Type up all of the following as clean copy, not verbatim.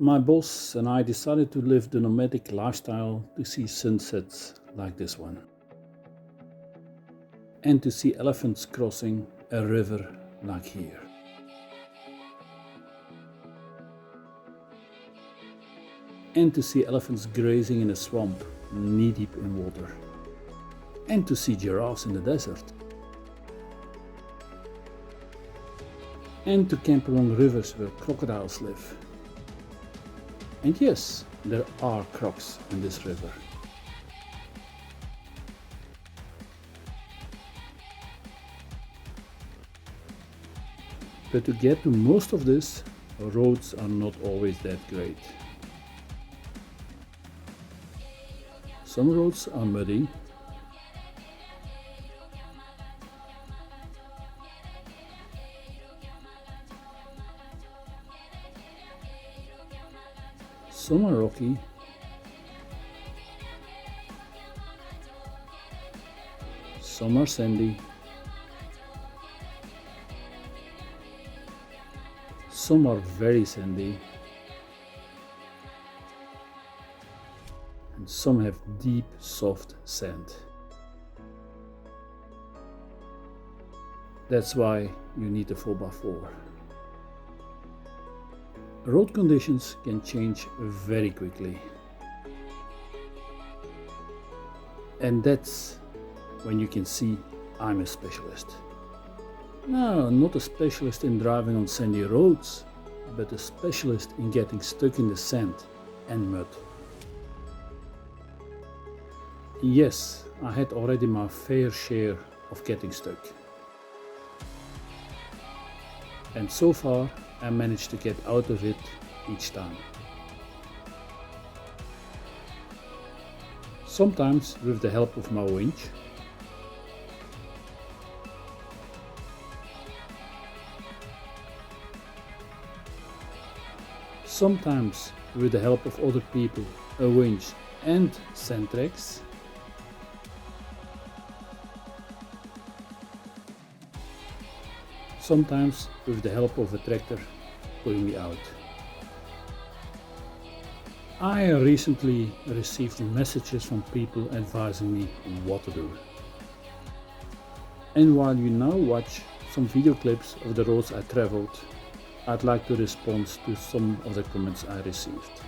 My boss and I decided to live the nomadic lifestyle to see sunsets like this one. And to see elephants crossing a river like here. And to see elephants grazing in a swamp knee deep in water. And to see giraffes in the desert. And to camp along rivers where crocodiles live. And yes, there are crocs in this river. But to get to most of this, roads are not always that great. Some roads are muddy. Some are rocky. Some are sandy. Some are very sandy. And some have deep, soft sand. That's why you need a 4x4. Road conditions can change very quickly. And that's when you can see I'm a specialist. No, not a specialist in driving on sandy roads, but a specialist in getting stuck in the sand and mud. Yes, I had already my fair share of getting stuck. And so far I managed to get out of it each time. Sometimes with the help of my winch. Sometimes with the help of other people, a winch and sand tracks. Sometimes with the help of a tractor pulling me out. I recently received messages from people advising me what to do. And while you now watch some video clips of the roads I traveled, I'd like to respond to some of the comments I received.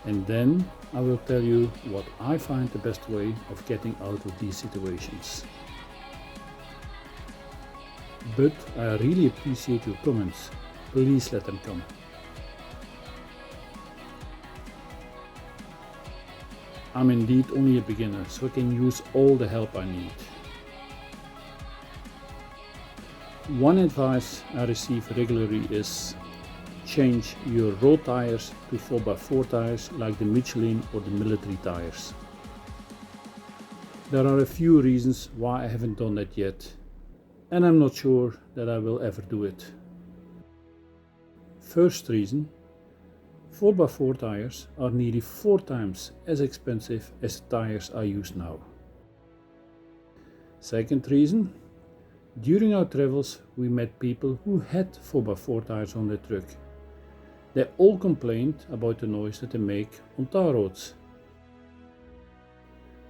And then I will tell you what I find the best way of getting out of these situations. But I really appreciate your comments. Please let them come. I'm indeed only a beginner, so I can use all the help I need. One advice I receive regularly is change your road tires to 4x4 tires like the Michelin or the military tires. There are a few reasons why I haven't done that yet. And I'm not sure that I will ever do it. First reason, 4x4 tires are nearly 4 times as expensive as the tires I use now. Second reason, during our travels we met people who had 4x4 tires on their truck. They all complained about the noise that they make on tar roads.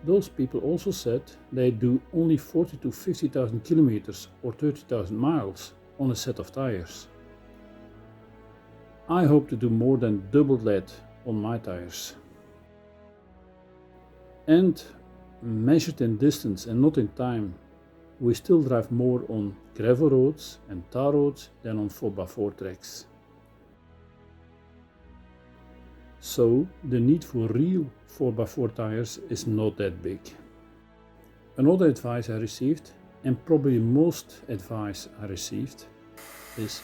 Those people also said they do only 40 to 50,000 kilometers or 30,000 miles on a set of tires. I hope to do more than double that on my tires. And measured in distance and not in time, we still drive more on gravel roads and tar roads than on 4x4 tracks. So the need for real 4x4 tires is not that big. Another advice I received, and probably most advice I received, is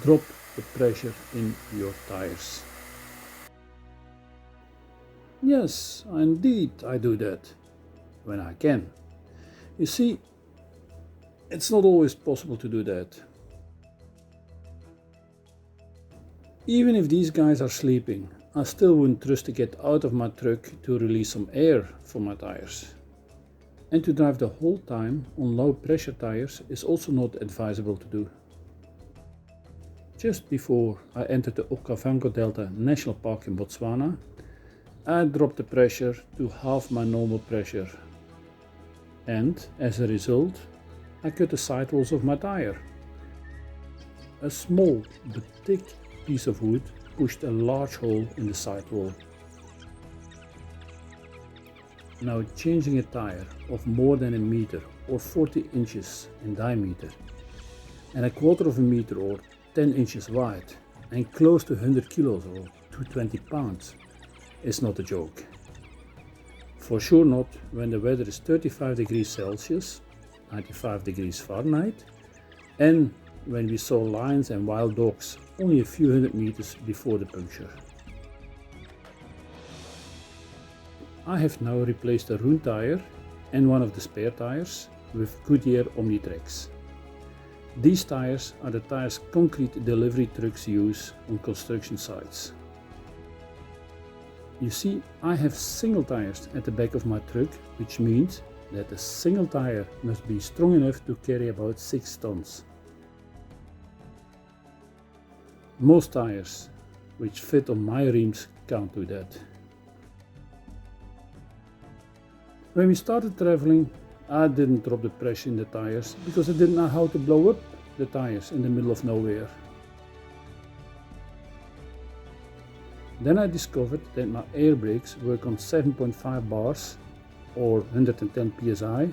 drop the pressure in your tires. Yes, indeed I do that, when I can. You see, it's not always possible to do that. Even if these guys are sleeping, I still wouldn't trust to get out of my truck to release some air from my tires. And to drive the whole time on low pressure tires is also not advisable to do. Just before I entered the Okavango Delta National Park in Botswana, I dropped the pressure to half my normal pressure, and as a result I cut the sidewalls of my tire. A small but thick piece of wood pushed a large hole in the sidewall. Now, changing a tire of more than a meter or 40 inches in diameter and a quarter of a meter or 10 inches wide and close to 100 kilos or 220 pounds is not a joke. For sure not when the weather is 35 degrees Celsius, 95 degrees Fahrenheit, and when we saw lions and wild dogs only a few hundred meters before the puncture. I have now replaced a Roon tire and one of the spare tires with Goodyear Omnitracks. These tires are the tires concrete delivery trucks use on construction sites. You see, I have single tires at the back of my truck, which means that a single tire must be strong enough to carry about 6 tons. Most tires which fit on my rims can't do that. When we started traveling, I didn't drop the pressure in the tires because I didn't know how to blow up the tires in the middle of nowhere. Then I discovered that my air brakes work on 7.5 bars or 110 psi,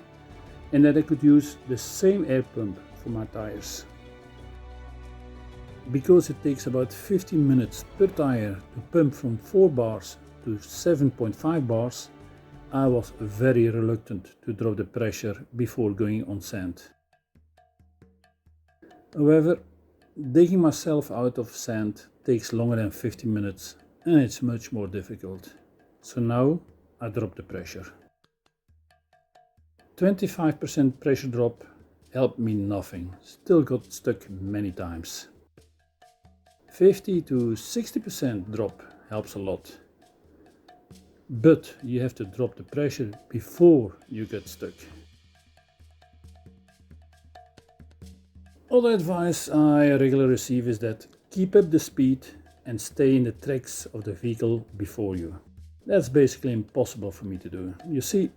and that I could use the same air pump for my tires. Because it takes about 15 minutes per tire to pump from 4 bars to 7.5 bars, I was very reluctant to drop the pressure before going on sand. However, digging myself out of sand takes longer than 15 minutes and it's much more difficult. So now I drop the pressure. 25% pressure drop helped me nothing, still got stuck many times. 50 to 60% drop helps a lot. But you have to drop the pressure before you get stuck. Other advice I regularly receive is that keep up the speed and stay in the tracks of the vehicle before you. That's basically impossible for me to do. You see,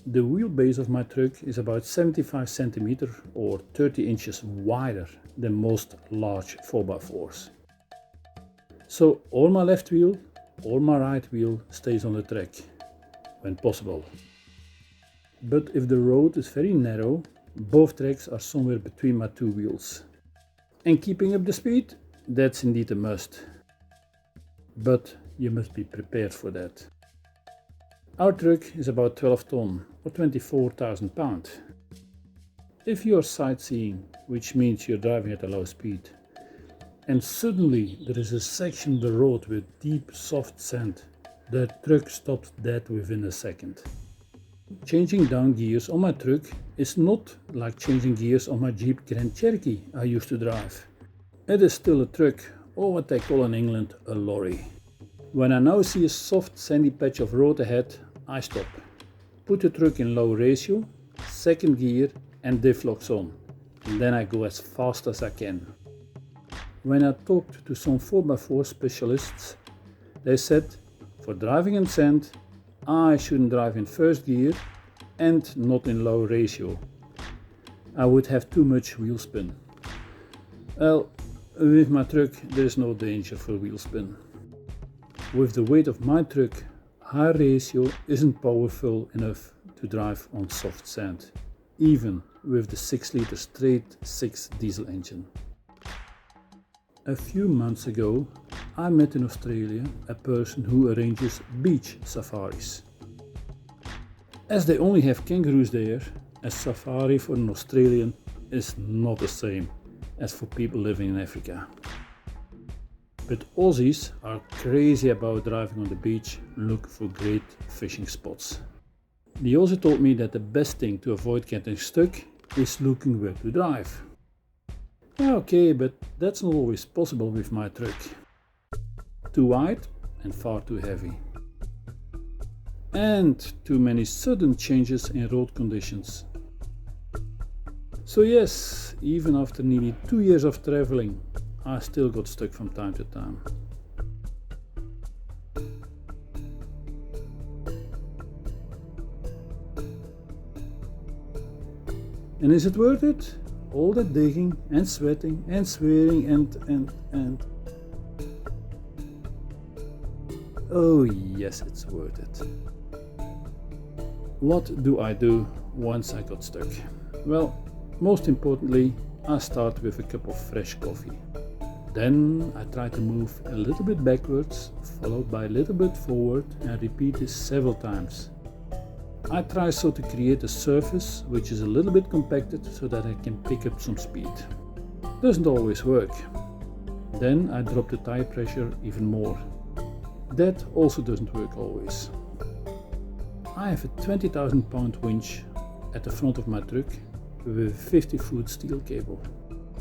the wheelbase of my truck is about 75 centimeters or 30 inches wider than most large 4x4s. So all my left wheel or my right wheel stays on the track when possible. But if the road is very narrow, both tracks are somewhere between my two wheels. And keeping up the speed, that's indeed a must. But you must be prepared for that. Our truck is about 12 ton or 24,000 pounds. If you are sightseeing, which means you're driving at a low speed, and suddenly there is a section of the road with deep soft sand, the truck stops dead within a second. Changing down gears on my truck is not like changing gears on my Jeep Grand Cherokee I used to drive. It is still a truck, or what they call in England a lorry. When I now see a soft sandy patch of road ahead, I stop. Put the truck in low ratio, second gear and diff locks on, and then I go as fast as I can. When I talked to some 4x4 specialists, they said for driving in sand, I shouldn't drive in first gear and not in low ratio. I would have too much wheel spin. Well, with my truck there is no danger for wheel spin. With the weight of my truck, high ratio isn't powerful enough to drive on soft sand, even with the 6-liter straight 6 diesel engine. A few months ago, I met in Australia a person who arranges beach safaris. As they only have kangaroos there, a safari for an Australian is not the same as for people living in Africa. But Aussies are crazy about driving on the beach, looking for great fishing spots. The Aussie told me that the best thing to avoid getting stuck is looking where to drive. Yeah, okay, but that's not always possible with my truck. Too wide and far too heavy. And too many sudden changes in road conditions. So yes, even after nearly 2 years of traveling, I still got stuck from time to time. And is it worth it? All that digging and sweating and swearing and... Oh yes, it's worth it. What do I do once I got stuck? Well, most importantly, I start with a cup of fresh coffee. Then I try to move a little bit backwards, followed by a little bit forward, and repeat this several times. I try so to create a surface which is a little bit compacted so that I can pick up some speed. Doesn't always work. Then I drop the tire pressure even more. That also doesn't work always. I have a 20,000 pound winch at the front of my truck with a 50-foot steel cable.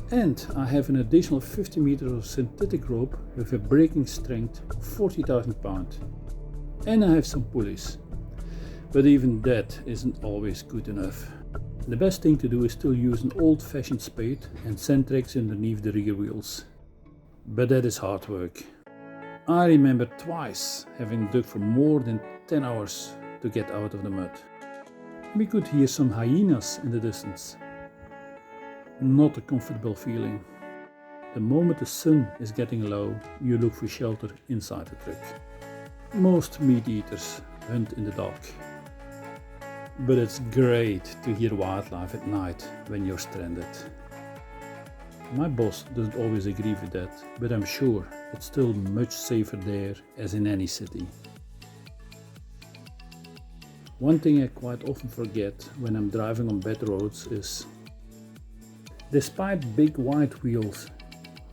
And I have an additional 50 meters of synthetic rope with a braking strength of 40,000 pounds. And I have some pulleys. But even that isn't always good enough. The best thing to do is still use an old-fashioned spade and sand tracks underneath the rear wheels. But that is hard work. I remember twice having dug for more than 10 hours to get out of the mud. We could hear some hyenas in the distance. Not a comfortable feeling. The moment the sun is getting low, you look for shelter inside the truck. Most meat eaters hunt in the dark. But it's great to hear wildlife at night when you're stranded. My boss doesn't always agree with that, but I'm sure it's still much safer there as in any city. One thing I quite often forget when I'm driving on bad roads is, despite big wide wheels,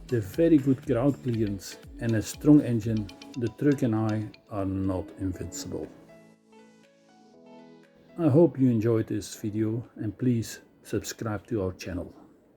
the very good ground clearance and a strong engine, the truck and I are not invincible. I hope you enjoyed this video and please subscribe to our channel.